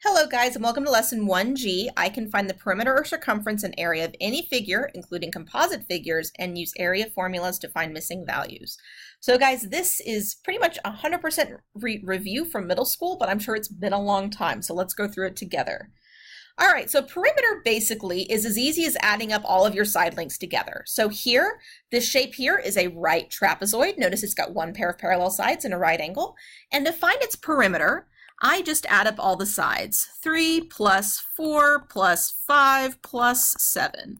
Hello guys, and welcome to lesson 1G. I can find the perimeter or circumference and area of any figure, including composite figures, and use area formulas to find missing values. So guys, this is pretty much 100% review from middle school, but I'm sure it's been a long time, so let's go through it together. All right, so perimeter basically is as easy as adding up all of your side lengths together. So here, this shape here is a right trapezoid. Notice it's got one pair of parallel sides and a right angle. And to find its perimeter, I just add up all the sides. 3 plus 4 plus 5 plus 7,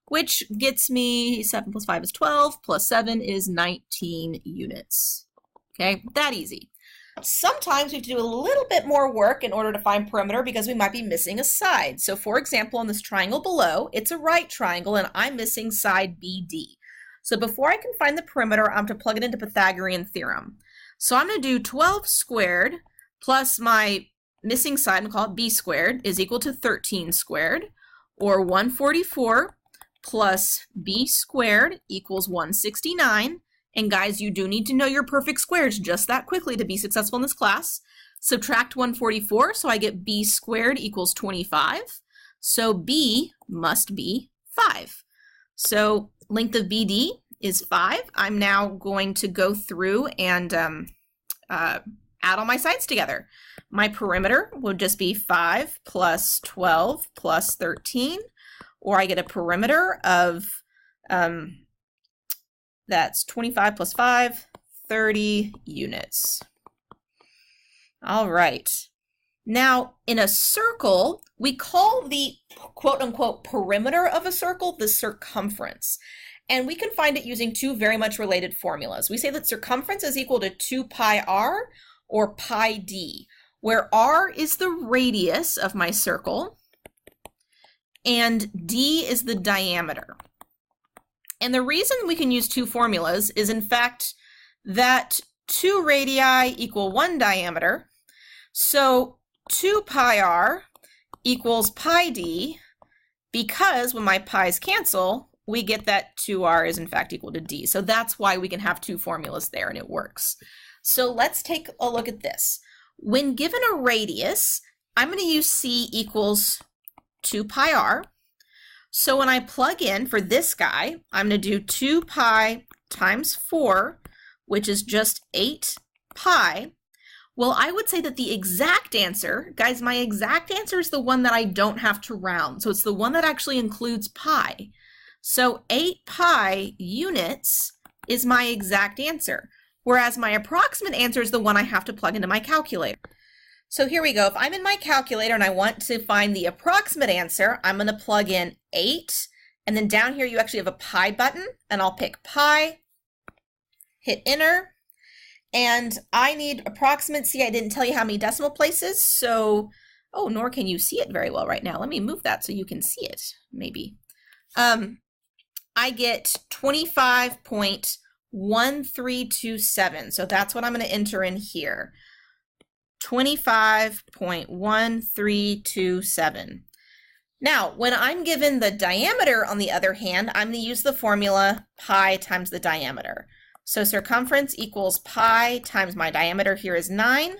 which gets me 7 plus 5 is 12, plus 7 is 19 units. Okay, that easy. Sometimes we have to do a little bit more work in order to find perimeter because we might be missing a side. So for example, on this triangle below, it's a right triangle and I'm missing side BD. So before I can find the perimeter, I'm going to plug it into Pythagorean theorem. So I'm going to do 12 squared plus my missing side, and call it b squared, is equal to 13 squared, or 144 plus b squared equals 169. And guys, you do need to know your perfect squares just that quickly to be successful in this class. Subtract 144, so I get b squared equals 25. So b must be 5. So length of BD is 5. I'm now going to go through and add all my sides together. My perimeter would just be 5 plus 12 plus 13, or I get a perimeter of, that's 25 plus 5, 30 units. All right. Now, in a circle, we call the quote-unquote perimeter of a circle the circumference. And we can find it using two very much related formulas. We say that circumference is equal to 2 pi r, or pi d, where r is the radius of my circle and d is the diameter. And the reason we can use two formulas is in fact that 2 radii equal 1 diameter, so 2 pi r equals pi d, because when my pi's cancel, we get that 2r is in fact equal to d. So that's why we can have two formulas there and it works. So let's take a look at this. When given a radius, I'm going to use c equals 2 pi r. So when I plug in for this guy, I'm going to do 2 pi times 4, which is just 8 pi. Well, I would say that the exact answer, guys, my exact answer is the one that I don't have to round. So it's the one that actually includes pi. So 8 pi units is my exact answer, whereas my approximate answer is the one I have to plug into my calculator. So here we go. If I'm in my calculator and I want to find the approximate answer, I'm going to plug in 8, and then down here you actually have a pi button, and I'll pick pi, hit enter, and I need approximate. See, I didn't tell you how many decimal places, so, oh, nor can you see it very well right now. Let me move that so you can see it, maybe. I get 25.1327, so that's what I'm going to enter in here. 25.1327. Now, when I'm given the diameter, on the other hand, I'm going to use the formula pi times the diameter. So circumference equals pi times my diameter here is 9,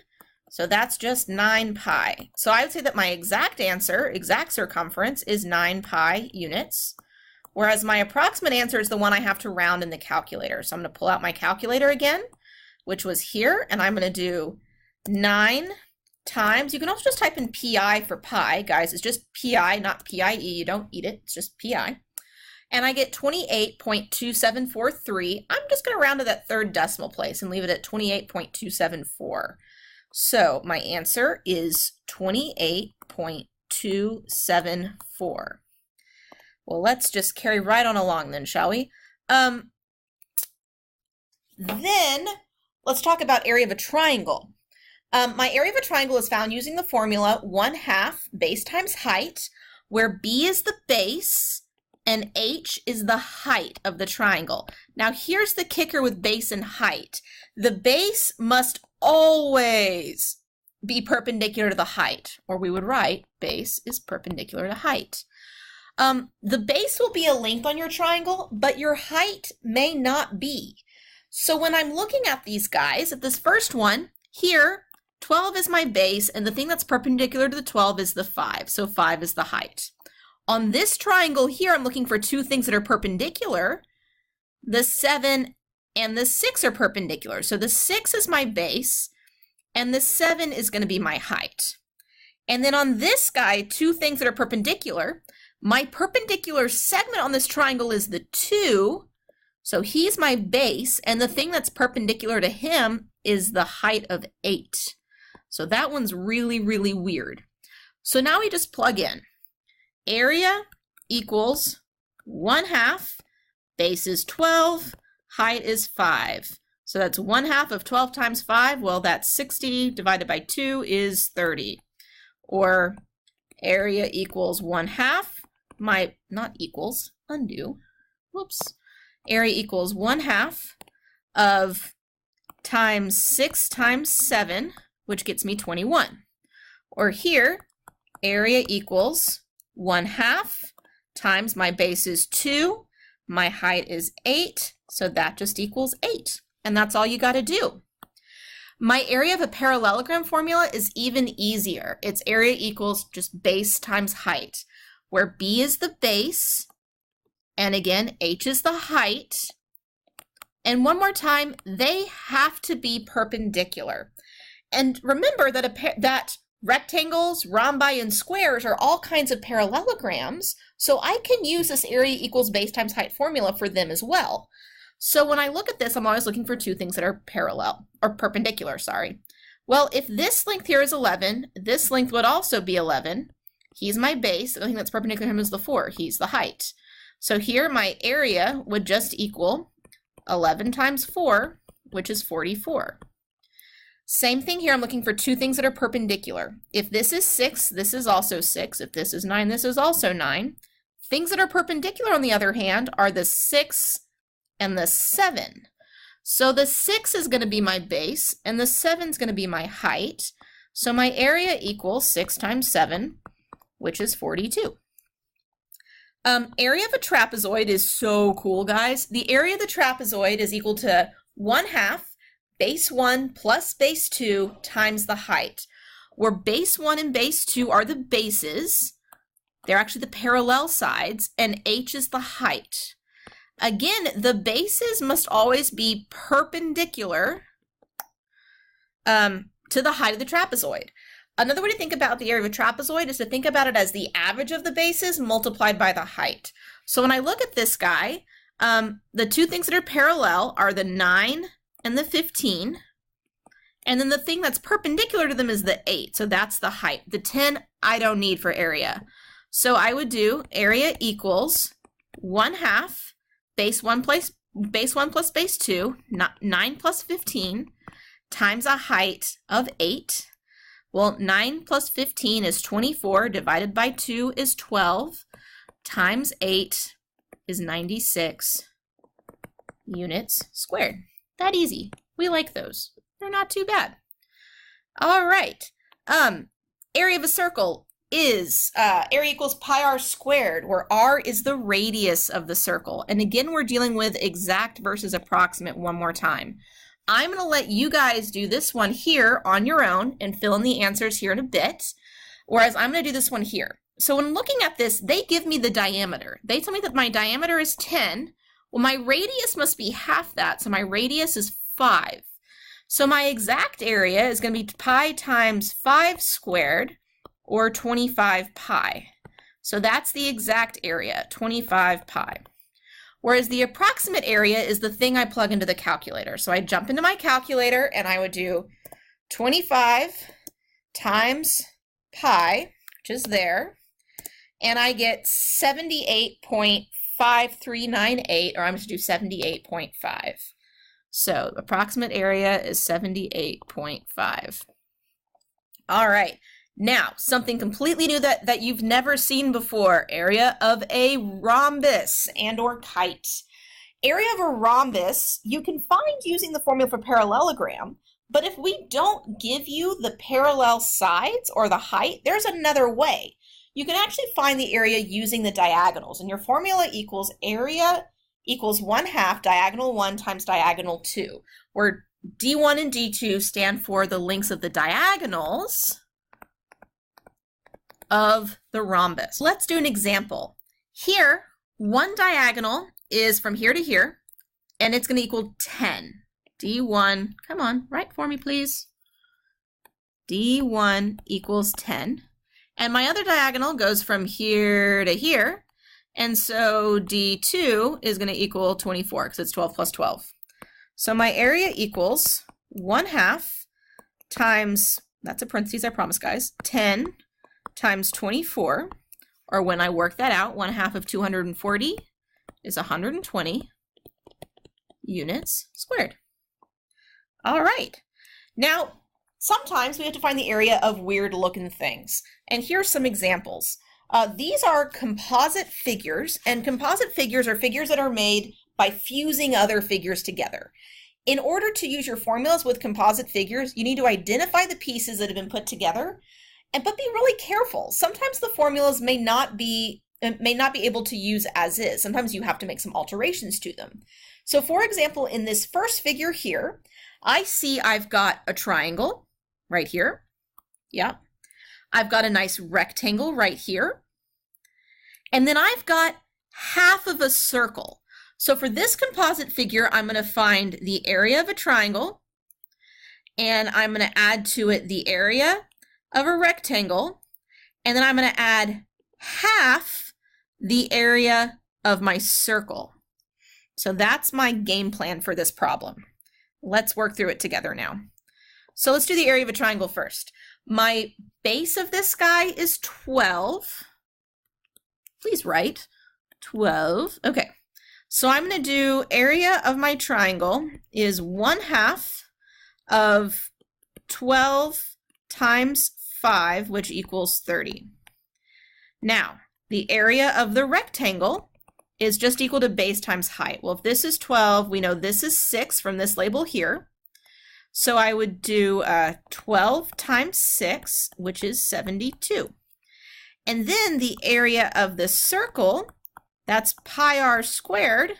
so that's just 9 pi. So I would say that my exact answer, exact circumference, is 9 pi units, whereas my approximate answer is the one I have to round in the calculator. So I'm going to pull out my calculator again, which was here, and I'm going to do 9 times, you can also just type in pi for pi, guys, it's just pi, not PIE, you don't eat it, it's just pi. And I get 28.2743. I'm just going to round to that third decimal place and leave it at 28.274. So my answer is 28.274. Well, let's just carry right on along then, shall we? Then let's talk about area of a triangle. My area of a triangle is found using the formula 1/2 base times height, where b is the base and h is the height of the triangle. Now here's the kicker with base and height. The base must always be perpendicular to the height, or we would write base is perpendicular to height. The base will be a length on your triangle, but your height may not be. So when I'm looking at these guys, at this first one, here 12 is my base, and the thing that's perpendicular to the 12 is the 5, so 5 is the height. On this triangle here, I'm looking for two things that are perpendicular. The 7 and the 6 are perpendicular, so the 6 is my base, and the 7 is going to be my height. And then on this guy, two things that are perpendicular. My perpendicular segment on this triangle is the 2, so he's my base, and the thing that's perpendicular to him is the height of 8. So that one's really, really weird. So now we just plug in. Area equals 1/2, base is 12, height is 5. So that's 1/2 of 12 times 5. Well, that's 60 divided by 2 is 30. Or area equals 1/2, not equals, undo, whoops. Area equals 1/2 of times 6 times 7, which gets me 21. Or here, area equals 1/2 times my base is 2, my height is 8, so that just equals 8. And that's all you got to do. My area of a parallelogram formula is even easier. Its area equals just base times height, where B is the base, and again, H is the height. And one more time, they have to be perpendicular. And remember that rectangles, rhombi, and squares are all kinds of parallelograms, so I can use this area equals base times height formula for them as well. So when I look at this, I'm always looking for two things that are parallel, or perpendicular, sorry. Well, if this length here is 11, this length would also be 11. He's my base, the thing that's perpendicular to him is the 4, he's the height. So here my area would just equal 11 times 4, which is 44. Same thing here, I'm looking for two things that are perpendicular. If this is 6, this is also 6. If this is 9, this is also 9. Things that are perpendicular, on the other hand, are the 6 and the 7. So the 6 is going to be my base, and the 7 is going to be my height. So my area equals 6 times 7, which is 42. Area of a trapezoid is so cool, guys. The area of the trapezoid is equal to 1/2 base 1 plus base 2 times the height, where base 1 and base 2 are the bases. They're actually the parallel sides, and H is the height. Again, the bases must always be perpendicular to the height of the trapezoid. Another way to think about the area of a trapezoid is to think about it as the average of the bases multiplied by the height. So when I look at this guy, the two things that are parallel are the 9 and the 15. And then the thing that's perpendicular to them is the 8. So that's the height. The 10 I don't need for area. So I would do area equals 1/2 base 1 plus base 2, 9 plus 15, times a height of 8. Well, 9 plus 15 is 24, divided by 2 is 12, times 8 is 96 units squared. That easy. We like those. They're not too bad. All right. Area of a circle is area equals pi r squared, where r is the radius of the circle. And again, we're dealing with exact versus approximate one more time. I'm going to let you guys do this one here on your own and fill in the answers here in a bit, whereas I'm going to do this one here. So when looking at this, they give me the diameter. They tell me that my diameter is 10. Well, my radius must be half that, so my radius is 5. So my exact area is going to be pi times 5 squared, or 25 pi. So that's the exact area, 25 pi. Whereas the approximate area is the thing I plug into the calculator. So I jump into my calculator and I would do 25 times pi, which is there, and I get 78.5398, or I'm going to do 78.5. So approximate area is 78.5. All right. Now, something completely new that you've never seen before, area of a rhombus and or kite. Area of a rhombus you can find using the formula for parallelogram, but if we don't give you the parallel sides or the height, there's another way. You can actually find the area using the diagonals, and your formula equals area equals 1/2 diagonal 1 times diagonal 2, where D1 and D2 stand for the lengths of the diagonals of the rhombus. Let's do an example. Here, one diagonal is from here to here, and it's going to equal 10. D1, come on, write for me, please. D1 equals 10. And my other diagonal goes from here to here, and so D2 is going to equal 24 because it's 12 plus 12. So my area equals 1/2 times, that's a parentheses, I promise guys, 10 times 24, or when I work that out, 1/2 of 240 is 120 units squared. All right. Now, sometimes we have to find the area of weird looking things. And here's some examples. These are composite figures, and composite figures are figures that are made by fusing other figures together. In order to use your formulas with composite figures, you need to identify the pieces that have been put together, but be really careful. Sometimes the formulas may not be able to use as is. Sometimes you have to make some alterations to them. So for example, in this first figure here, I see I've got a triangle right here. Yeah. I've got a nice rectangle right here. And then I've got half of a circle. So for this composite figure, I'm going to find the area of a triangle, and I'm going to add to it the area of a rectangle, and then I'm going to add half the area of my circle. So that's my game plan for this problem. Let's work through it together now. So let's do the area of a triangle first. My base of this guy is 12. Please write 12. Okay. So I'm going to do area of my triangle is 1/2 of 12 times 5, which equals 30. Now, the area of the rectangle is just equal to base times height. Well, if this is 12, we know this is 6 from this label here. So I would do 12 times 6, which is 72. And then the area of the circle, that's pi r squared.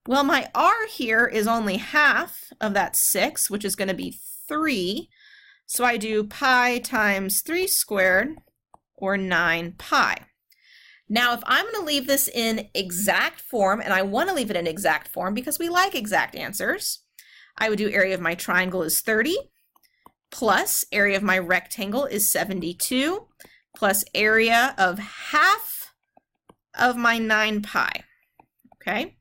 Well, my r here is only half of that 6, which is going to be 3. So I do pi times 3 squared, or 9 pi. Now, if I'm going to leave this in exact form, and I want to leave it in exact form because we like exact answers, I would do area of my triangle is 30, plus area of my rectangle is 72, plus area of half of my 9 pi, okay?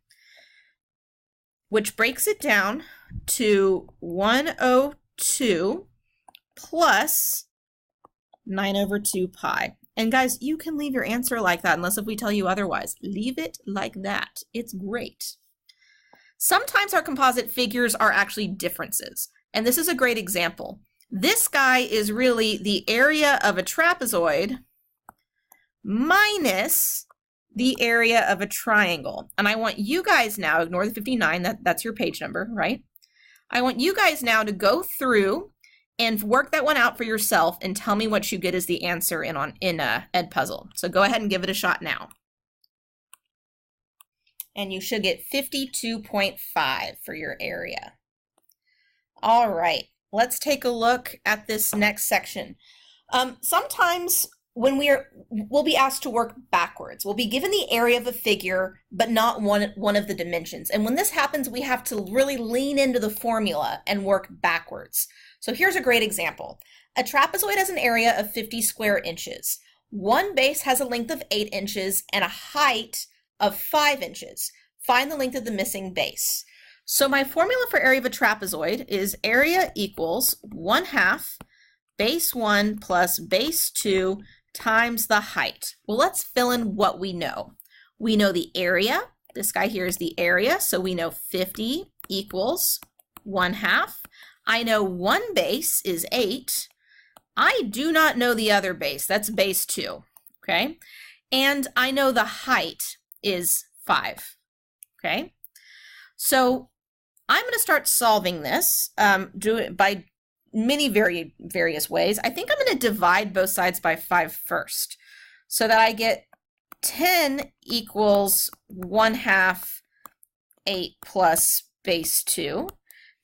Which breaks it down to 102 plus 9/2 pi. And guys, you can leave your answer like that unless if we tell you otherwise. Leave it like that. It's great. Sometimes our composite figures are actually differences, and this is a great example. This guy is really the area of a trapezoid minus the area of a triangle. And I want you guys now, ignore the 59, that's your page number, right? I want you guys now to go through and work that one out for yourself and tell me what you get as the answer in Edpuzzle. So go ahead and give it a shot now. And you should get 52.5 for your area. All right, let's take a look at this next section. Sometimes when we'll be asked to work backwards. We'll be given the area of a figure, but not one of the dimensions. And when this happens, we have to really lean into the formula and work backwards. So here's a great example. A trapezoid has an area of 50 square inches. One base has a length of 8 inches and a height of 5 inches. Find the length of the missing base. So my formula for area of a trapezoid is area equals 1/2 base 1 plus base 2 times the height. Well, let's fill in what we know. We know the area. This guy here is the area, so we know 50 equals 1/2. I know one base is 8. I do not know the other base. That's base 2, okay? And I know the height is 5, okay? So I'm going to start solving this, do it by many various ways. I think I'm going to divide both sides by 5 first, so that I get 10 equals 1/2 8 plus base 2.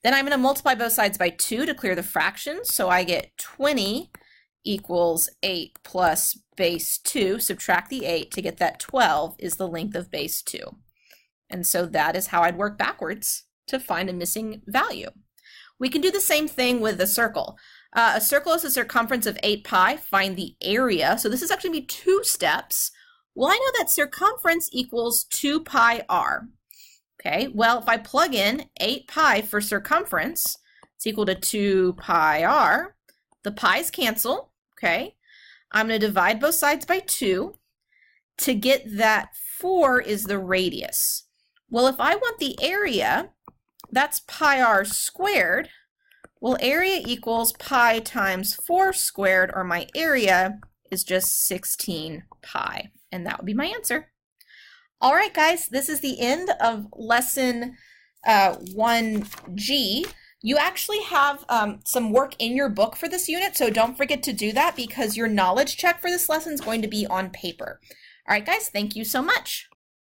Then I'm going to multiply both sides by 2 to clear the fractions. So I get 20 equals 8 plus base 2. Subtract the 8 to get that 12 is the length of base 2. And so that is how I'd work backwards to find a missing value. We can do the same thing with a circle. A circle is a circumference of 8 pi. Find the area. So this is actually going to be 2 steps. Well, I know that circumference equals 2 pi r. Okay, well, if I plug in 8 pi for circumference, it's equal to 2 pi r. The pi's cancel, okay? I'm going to divide both sides by 2 to get that 4 is the radius. Well, if I want the area, that's pi r squared. Well, area equals pi times 4 squared, or my area is just 16 pi. And that would be my answer. All right, guys, this is the end of lesson 1G. You actually have some work in your book for this unit, so don't forget to do that because your knowledge check for this lesson is going to be on paper. All right, guys, thank you so much.